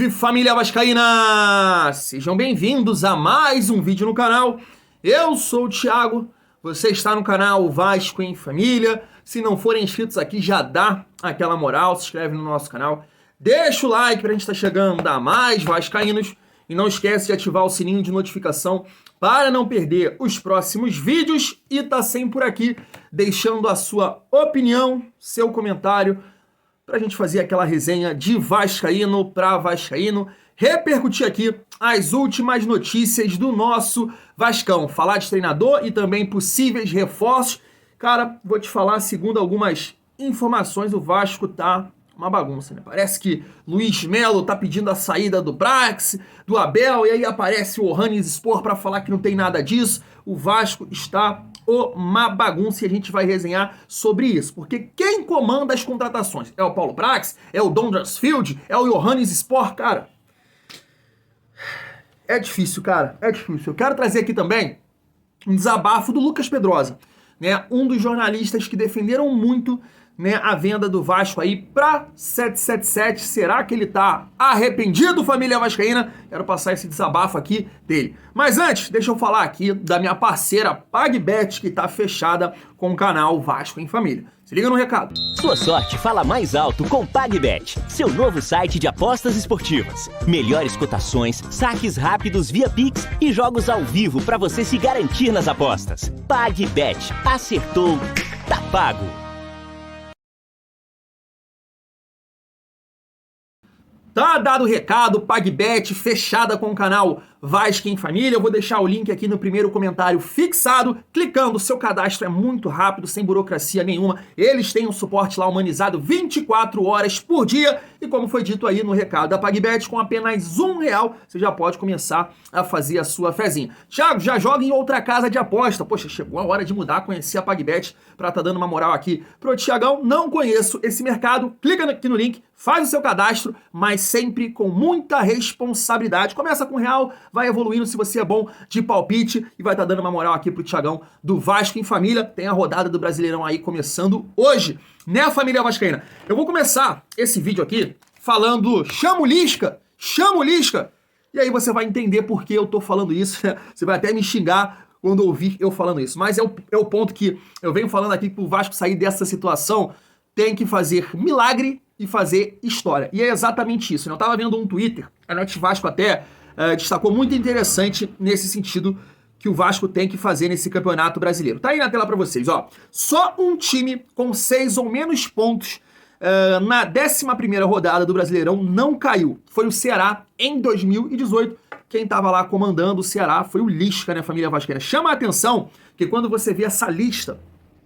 Salve, família vascaína! Sejam bem-vindos a mais um vídeo no canal. Eu sou o Thiago, você está no canal Vasco em Família. Se não forem inscritos aqui, já dá aquela moral, se inscreve no nosso canal. Deixa o like pra gente estar chegando a mais vascaínos. E não esquece de ativar o sininho de notificação para não perder os próximos vídeos. E tá sempre por aqui, deixando a sua opinião, seu comentário, pra gente fazer aquela resenha de vascaíno para vascaíno, repercutir aqui as últimas notícias do nosso Vascão, falar de treinador e também possíveis reforços. Cara, vou te falar, segundo algumas informações, o Vasco tá uma bagunça, né? Parece que Luiz Melo tá pedindo a saída do Brax, do Abel, e aí aparece o Ohannispor para falar que não tem nada disso. O Vasco está uma bagunça e a gente vai resenhar sobre isso, porque quem comanda as contratações? É o Paulo Brax? É o Dondersfield? É o Ohannispor? Cara, é difícil, cara, é difícil. Eu quero trazer aqui também um desabafo do Lucas Pedrosa, né? Um dos jornalistas que defenderam muito, né, a venda do Vasco aí para 777. Será que ele tá arrependido, família vascaína? Quero passar esse desabafo aqui dele. Mas antes, deixa eu falar aqui da minha parceira PagBet, que tá fechada com o canal Vasco em Família. Se liga no recado. Sua sorte fala mais alto com PagBet, seu novo site de apostas esportivas. Melhores cotações, saques rápidos via Pix e jogos ao vivo para você se garantir nas apostas. PagBet, acertou, tá pago. Tá dado o recado, PagBet fechada com o canal Vasco em Família. Eu vou deixar o link aqui no primeiro comentário fixado. Clicando, seu cadastro é muito rápido, sem burocracia nenhuma. Eles têm um suporte lá humanizado 24 horas por dia. E como foi dito aí no recado da PagBet, com apenas R$1, você já pode começar a fazer a sua fezinha. Thiago, já joga em outra casa de aposta. Poxa, chegou a hora de mudar, conhecer a PagBet pra tá dando uma moral aqui pro Thiagão. Não conheço esse mercado. Clica aqui no link, faz o seu cadastro, mas sempre com muita responsabilidade. Começa com R$1, vai evoluindo se você é bom de palpite e vai estar dando uma moral aqui pro Thiagão do Vasco em Família. Tem a rodada do Brasileirão aí começando hoje, né, família vascaína? Eu vou começar esse vídeo aqui falando chama o Lisca, e aí você vai entender por que eu tô falando isso, né? Você vai até me xingar quando ouvir eu falando isso, mas é o ponto que eu venho falando aqui, que pro Vasco sair dessa situação tem que fazer milagre e fazer história. E é exatamente isso. Eu tava vendo um Twitter, a Noite Vasco até destacou muito interessante nesse sentido que o Vasco tem que fazer nesse campeonato brasileiro. Tá aí na tela pra vocês, ó. Só um time com 6 ou menos pontos na 11ª rodada do Brasileirão não caiu. Foi o Ceará em 2018. Quem tava lá comandando o Ceará foi o Lisca, né, família vascaína? Chama a atenção que quando você vê essa lista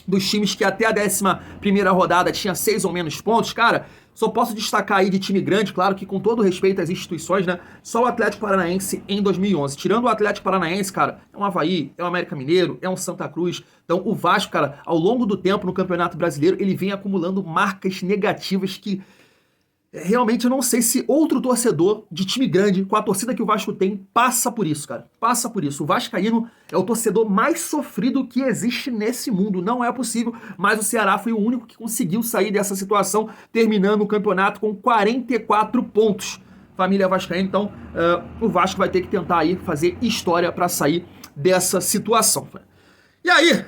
dos times que até a 11ª rodada tinha 6 ou menos pontos, cara, só posso destacar aí de time grande, claro que com todo respeito às instituições, né, só o Atlético Paranaense em 2011. Tirando o Atlético Paranaense, cara, é um Avaí, é um América Mineiro, é um Santa Cruz. Então o Vasco, cara, ao longo do tempo no Campeonato Brasileiro, ele vem acumulando marcas negativas que realmente eu não sei se outro torcedor de time grande, com a torcida que o Vasco tem, passa por isso, cara. Passa por isso. O vascaíno é o torcedor mais sofrido que existe nesse mundo. Não é possível, mas o Ceará foi o único que conseguiu sair dessa situação, terminando o campeonato com 44 pontos. Família vascaína, então o Vasco vai ter que tentar aí fazer história para sair dessa situação. E aí,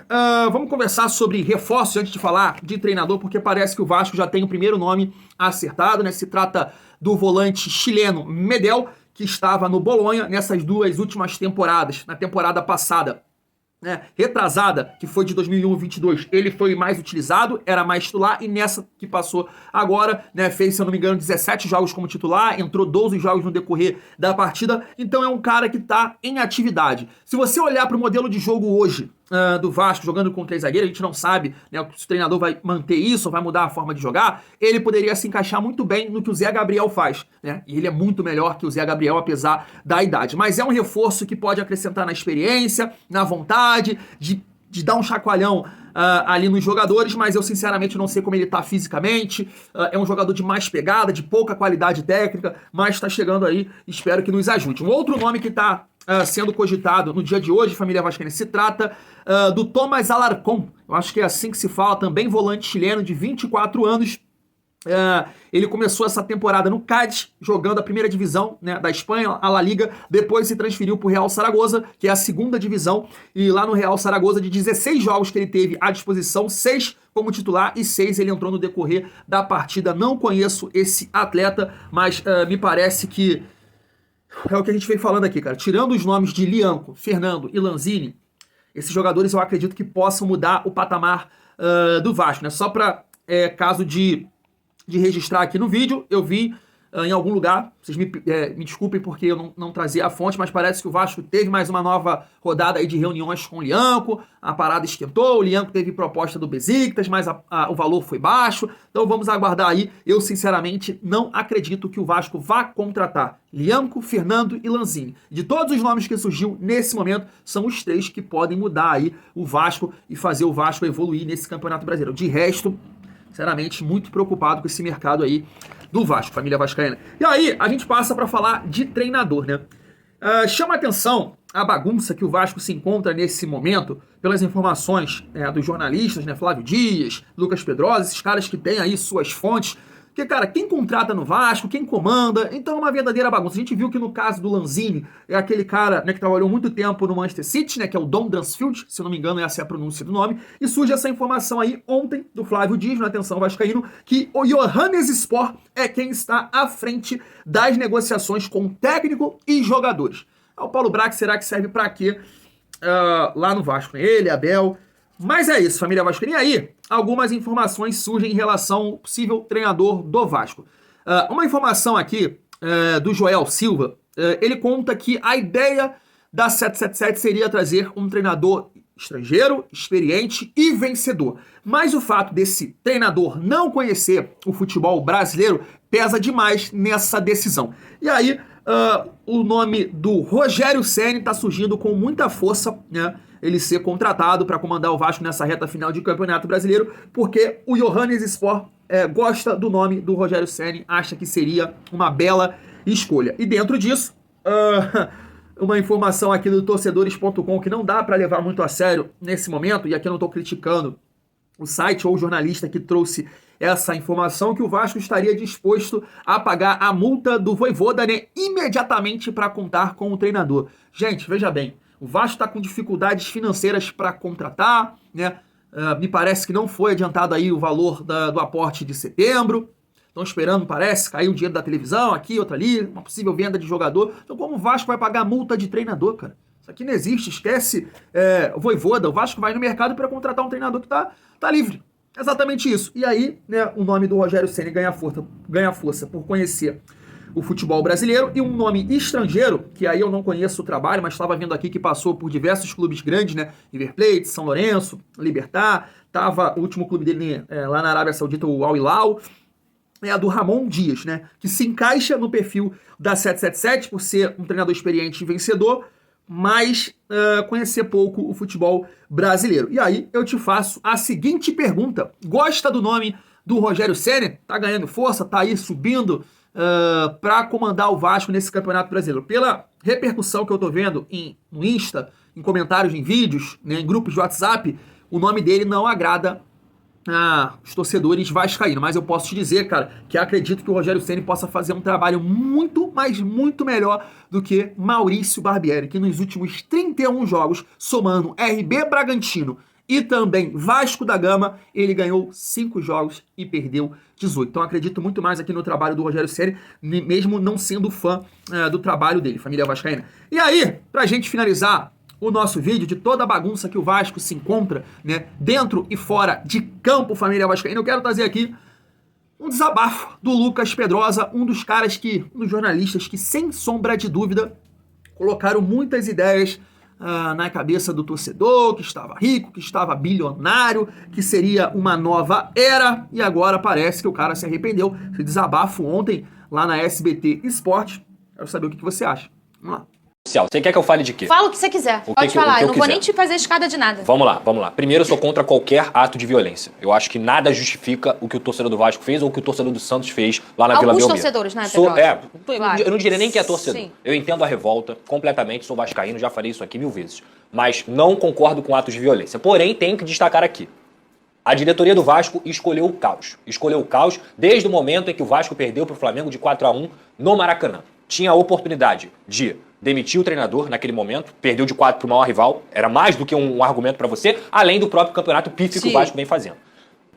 vamos conversar sobre reforços antes de falar de treinador, porque parece que o Vasco já tem o primeiro nome acertado, né? Se trata do volante chileno Medel, que estava no Bolonha nessas duas últimas temporadas. Na temporada passada, né, retrasada, que foi de 2021-22, ele foi mais utilizado, era mais titular, e nessa que passou agora, né, fez, se eu não me engano, 17 jogos como titular, entrou 12 jogos no decorrer da partida, então é um cara que está em atividade. Se você olhar para o modelo de jogo hoje do Vasco, jogando com 3 zagueiros, a gente não sabe, né, se o treinador vai manter isso ou vai mudar a forma de jogar. Ele poderia se encaixar muito bem no que o Zé Gabriel faz, né? E ele é muito melhor que o Zé Gabriel, apesar da idade. Mas é um reforço que pode acrescentar na experiência, na vontade de dar um chacoalhão ali nos jogadores, mas eu sinceramente não sei como ele tá fisicamente. É um jogador de mais pegada, de pouca qualidade técnica, mas tá chegando aí, espero que nos ajude. Um outro nome que tá sendo cogitado no dia de hoje, família vascaína, se trata do Tomás Alarcón. Eu acho que é assim que se fala, também volante chileno de 24 anos. Ele começou essa temporada no Cádiz, jogando a primeira divisão, né, da Espanha, a La Liga, depois se transferiu para o Real Saragoza, que é a segunda divisão, e lá no Real Saragoza, de 16 jogos que ele teve à disposição, 6 como titular e 6 ele entrou no decorrer da partida. Não conheço esse atleta, mas me parece que é o que a gente vem falando aqui, cara. Tirando os nomes de Lianco, Fernando e Lanzini, esses jogadores eu acredito que possam mudar o patamar do Vasco, né? Só para caso de registrar aqui no vídeo, eu vi em algum lugar, vocês me desculpem porque eu não trazia a fonte, mas parece que o Vasco teve mais uma nova rodada aí de reuniões com o Lianco, a parada esquentou, o Lianco teve proposta do Besiktas, mas o valor foi baixo, então vamos aguardar aí. Eu sinceramente não acredito que o Vasco vá contratar Lianco, Fernando e Lanzini. De todos os nomes que surgiu nesse momento, são os 3 que podem mudar aí o Vasco e fazer o Vasco evoluir nesse Campeonato Brasileiro. De resto, sinceramente, muito preocupado com esse mercado aí do Vasco, família vascaína. E aí, a gente passa para falar de treinador, né? Chama a atenção a bagunça que o Vasco se encontra nesse momento, pelas informações dos jornalistas, né? Flávio Dias, Lucas Pedrosa, esses caras que têm aí suas fontes. Porque, cara, quem contrata no Vasco, quem comanda, então é uma verdadeira bagunça. A gente viu que no caso do Lanzini, é aquele cara, né, que trabalhou muito tempo no Manchester City, né, que é o Don Dransfield, se eu não me engano essa é a pronúncia do nome, e surge essa informação aí ontem do Flávio Dias, na Atenção Vascaíno, que o Johannesspor é quem está à frente das negociações com técnico e jogadores. O Paulo Brax será que serve para quê lá no Vasco? Ele, Abel... Mas é isso, família vascaína. E aí, algumas informações surgem em relação ao possível treinador do Vasco. Uma informação aqui do Joel Silva, ele conta que a ideia da 777 seria trazer um treinador estrangeiro, experiente e vencedor. Mas o fato desse treinador não conhecer o futebol brasileiro pesa demais nessa decisão. E aí, o nome do Rogério Ceni está surgindo com muita força, né? Ele ser contratado para comandar o Vasco nessa reta final de Campeonato Brasileiro, porque o Johannesspor gosta do nome do Rogério Ceni, acha que seria uma bela escolha. E dentro disso, uma informação aqui do torcedores.com que não dá para levar muito a sério nesse momento, e aqui eu não estou criticando o site ou o jornalista que trouxe essa informação, que o Vasco estaria disposto a pagar a multa do Vojvoda, né, imediatamente para contar com o treinador. Gente, veja bem, o Vasco está com dificuldades financeiras para contratar, né? Me parece que não foi adiantado aí o valor do aporte de setembro. Estão esperando, parece, cair o dinheiro da televisão, aqui, outra ali, uma possível venda de jogador. Então como o Vasco vai pagar a multa de treinador, cara? Isso aqui não existe, esquece o Vojvoda. O Vasco vai no mercado para contratar um treinador que tá livre. Exatamente isso. E aí, né, o nome do Rogério Ceni ganha força por conhecer o futebol brasileiro, e um nome estrangeiro, que aí eu não conheço o trabalho, mas estava vendo aqui que passou por diversos clubes grandes, né? River Plate, São Lourenço, Libertad, o último clube dele lá na Arábia Saudita, o Al Hilal, é a do Ramon Dias, né? Que se encaixa no perfil da 777 por ser um treinador experiente e vencedor, mas conhecer pouco o futebol brasileiro. E aí eu te faço a seguinte pergunta: gosta do nome do Rogério Ceni? Tá ganhando força, tá aí subindo para comandar o Vasco nesse Campeonato Brasileiro. Pela repercussão que eu tô vendo no Insta, em comentários, em vídeos, né, em grupos de WhatsApp, o nome dele não agrada os torcedores vascaínos. Mas eu posso te dizer, cara, que acredito que o Rogério Ceni possa fazer um trabalho muito, mas muito melhor do que Maurício Barbieri, que nos últimos 31 jogos, somando RB Bragantino e também Vasco da Gama, ele ganhou 5 jogos e perdeu 18. Então acredito muito mais aqui no trabalho do Rogério Ceni, mesmo não sendo fã do trabalho dele, família vascaína. E aí, pra gente finalizar o nosso vídeo de toda a bagunça que o Vasco se encontra, né, dentro e fora de campo, família vascaína, eu quero trazer aqui um desabafo do Lucas Pedrosa, um dos jornalistas que, sem sombra de dúvida, colocaram muitas ideias na cabeça do torcedor, que estava rico, que estava bilionário, que seria uma nova era, e agora parece que o cara se arrependeu. Esse desabafo ontem lá na SBT Esporte. Quero saber o que você acha. Vamos lá. Você quer que eu fale de quê? Fala o que você quiser. Pode falar, eu não vou nem te fazer escada de nada. Vamos lá. Primeiro, eu sou contra qualquer ato de violência. Eu acho que nada justifica o que o torcedor do Vasco fez ou o que o torcedor do Santos fez lá na Vila Belmiro. Alguns torcedores, né, Pedro? Claro. Eu não diria nem que é torcedor. Sim. Eu entendo a revolta completamente, sou vascaíno, já falei isso aqui 1000 vezes. Mas não concordo com atos de violência. Porém, tenho que destacar aqui. A diretoria do Vasco escolheu o caos. Escolheu o caos desde o momento em que o Vasco perdeu para o Flamengo de 4-1 no Maracanã. Tinha a oportunidade de demitir o treinador naquele momento, perdeu de 4 para o maior rival, era mais do que um argumento para você, além do próprio campeonato pífio que o Vasco vem fazendo.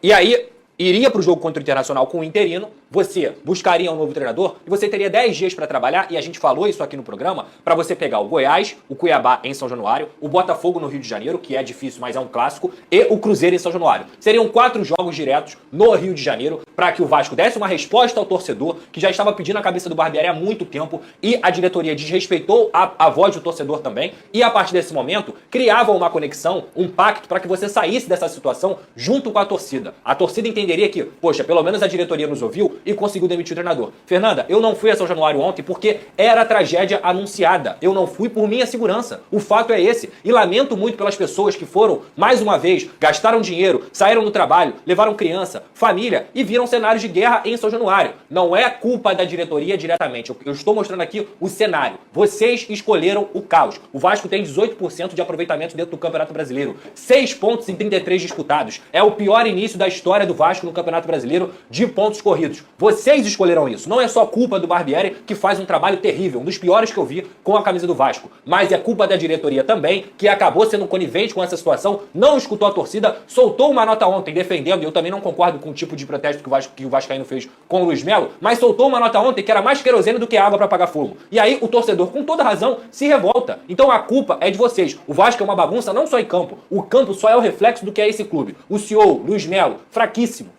E aí, iria para o jogo contra o Internacional com o interino, você buscaria um novo treinador e você teria 10 dias para trabalhar, e a gente falou isso aqui no programa, para você pegar o Goiás, o Cuiabá em São Januário, o Botafogo no Rio de Janeiro, que é difícil, mas é um clássico, e o Cruzeiro em São Januário. Seriam 4 jogos diretos no Rio de Janeiro para que o Vasco desse uma resposta ao torcedor, que já estava pedindo a cabeça do Barbieri há muito tempo, e a diretoria desrespeitou a voz do torcedor também, e a partir desse momento criava uma conexão, um pacto para que você saísse dessa situação junto com a torcida. A torcida entenderia que, poxa, pelo menos a diretoria nos ouviu e conseguiu demitir o treinador. Fernanda, eu não fui a São Januário ontem porque era a tragédia anunciada. Eu não fui por minha segurança. O fato é esse. E lamento muito pelas pessoas que foram, mais uma vez, gastaram dinheiro, saíram do trabalho, levaram criança, família e viram cenários de guerra em São Januário. Não é culpa da diretoria diretamente. Eu estou mostrando aqui o cenário. Vocês escolheram o caos. O Vasco tem 18% de aproveitamento dentro do Campeonato Brasileiro. 6 pontos em 33 disputados. É o pior início da história do Vasco no Campeonato Brasileiro de pontos corridos. Vocês escolheram isso. Não é só culpa do Barbieri, que faz um trabalho terrível, um dos piores que eu vi com a camisa do Vasco. Mas é culpa da diretoria também, que acabou sendo conivente com essa situação, não escutou a torcida, soltou uma nota ontem defendendo, e eu também não concordo com o tipo de protesto que o Vascaíno fez com o Luiz Melo, mas soltou uma nota ontem que era mais querosene do que água para apagar fogo. E aí o torcedor, com toda razão, se revolta. Então a culpa é de vocês. O Vasco é uma bagunça não só em campo. O campo só é o reflexo do que é esse clube. O CEO, Luiz Melo, fraquíssimo,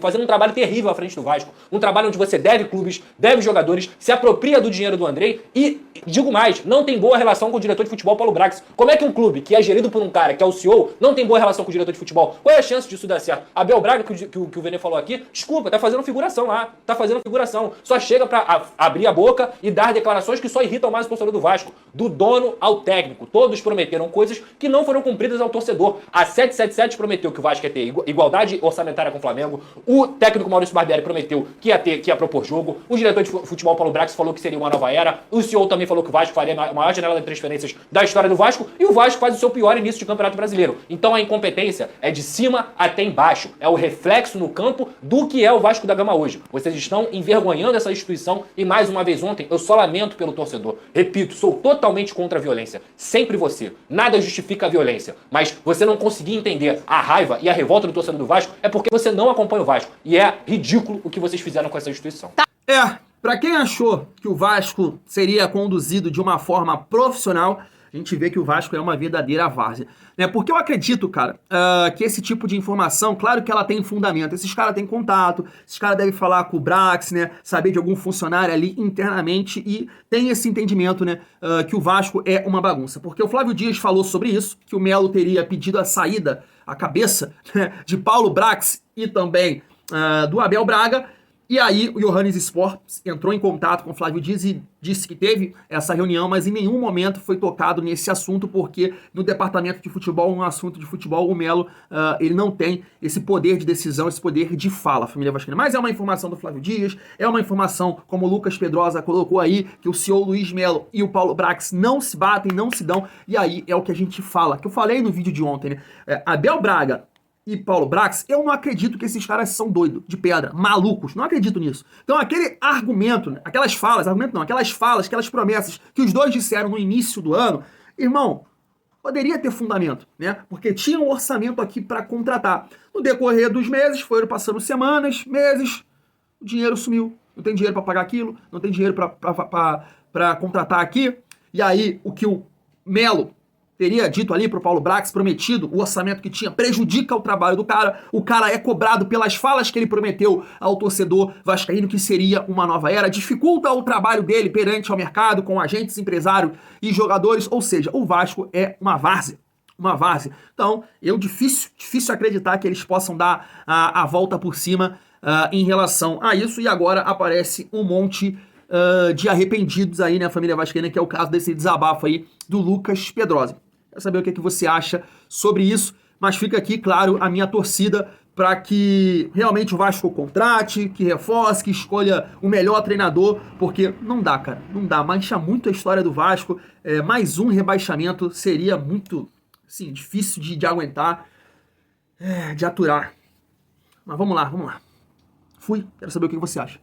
fazendo um trabalho terrível à frente do Vasco. Um trabalho onde você deve clubes, deve jogadores, se apropria do dinheiro do Andrei e, digo mais, não tem boa relação com o diretor de futebol Paulo Brax. Como é que um clube que é gerido por um cara que é o CEO não tem boa relação com o diretor de futebol? Qual é a chance disso dar certo? Abel Braga, que o Vene falou aqui, desculpa, tá fazendo figuração lá. Tá fazendo figuração. Só chega pra abrir a boca e dar declarações que só irritam mais o torcedor do Vasco. Do dono ao técnico. Todos prometeram coisas que não foram cumpridas ao torcedor. A 777 prometeu que o Vasco ia ter igualdade orçamentária com o Flamengo. O técnico Maurício Barbieri prometeu que ia propor jogo. O diretor de futebol Paulo Brax falou que seria uma nova era. O CEO também falou que o Vasco faria a maior janela de transferências da história do Vasco. E o Vasco faz o seu pior início de Campeonato Brasileiro. Então a incompetência é de cima até embaixo. É o reflexo no campo do que é o Vasco da Gama hoje. Vocês estão envergonhando essa instituição e, mais uma vez ontem, eu só lamento pelo torcedor. Repito, sou totalmente contra a violência. Sempre você. Nada justifica a violência. Mas você não conseguir entender a raiva e a revolta do torcedor do Vasco é porque você não acompanha o Vasco. E é ridículo o que vocês fizeram com essa instituição. Pra quem achou que o Vasco seria conduzido de uma forma profissional, a gente vê que o Vasco é uma verdadeira várzea. Porque eu acredito, cara, que esse tipo de informação, claro que ela tem fundamento. Esses caras têm contato, esses caras devem falar com o Brax, saber de algum funcionário ali internamente e tem esse entendimento, que o Vasco é uma bagunça. Porque o Flávio Dias falou sobre isso, que o Melo teria pedido a saída, a cabeça, de Paulo Brax e também do Abel Braga. E aí o Johannes Sports entrou em contato com o Flávio Dias e disse que teve essa reunião, mas em nenhum momento foi tocado nesse assunto, porque no departamento de futebol, um assunto de futebol, o Melo, ele não tem esse poder de decisão, esse poder de fala, família vascaína. Mas é uma informação do Flávio Dias, é uma informação, como o Lucas Pedrosa colocou aí, que o CEO Luiz Melo e o Paulo Brax não se batem, não se dão, e aí é o que a gente fala, que eu falei no vídeo de ontem, Abel Braga e Paulo Brax, eu não acredito que esses caras são doidos, de pedra, malucos, não acredito nisso. Então aquele argumento, aquelas falas, aquelas promessas que os dois disseram no início do ano, irmão, poderia ter fundamento, porque tinha um orçamento aqui para contratar. No decorrer dos meses, foram passando semanas, meses, o dinheiro sumiu, não tem dinheiro para pagar aquilo, não tem dinheiro para contratar aqui, e aí o que o Melo teria dito ali pro Paulo Brax, prometido, o orçamento que tinha, prejudica o trabalho do cara, o cara é cobrado pelas falas que ele prometeu ao torcedor vascaíno que seria uma nova era, dificulta o trabalho dele perante ao mercado, com agentes, empresários e jogadores, ou seja, o Vasco é uma várzea. Então, difícil acreditar que eles possam dar a volta por cima em relação a isso, e agora aparece um monte de arrependidos aí, a família vascaína, que é o caso desse desabafo aí do Lucas Pedrosa. Quero saber o que você acha sobre isso, mas fica aqui, claro, a minha torcida para que realmente o Vasco contrate, que reforce, que escolha o melhor treinador, porque não dá, cara, não dá, mancha muito a história do Vasco, mais um rebaixamento seria muito, assim, difícil de aguentar. de aturar. Mas vamos lá. Fui. Quero saber o que você acha.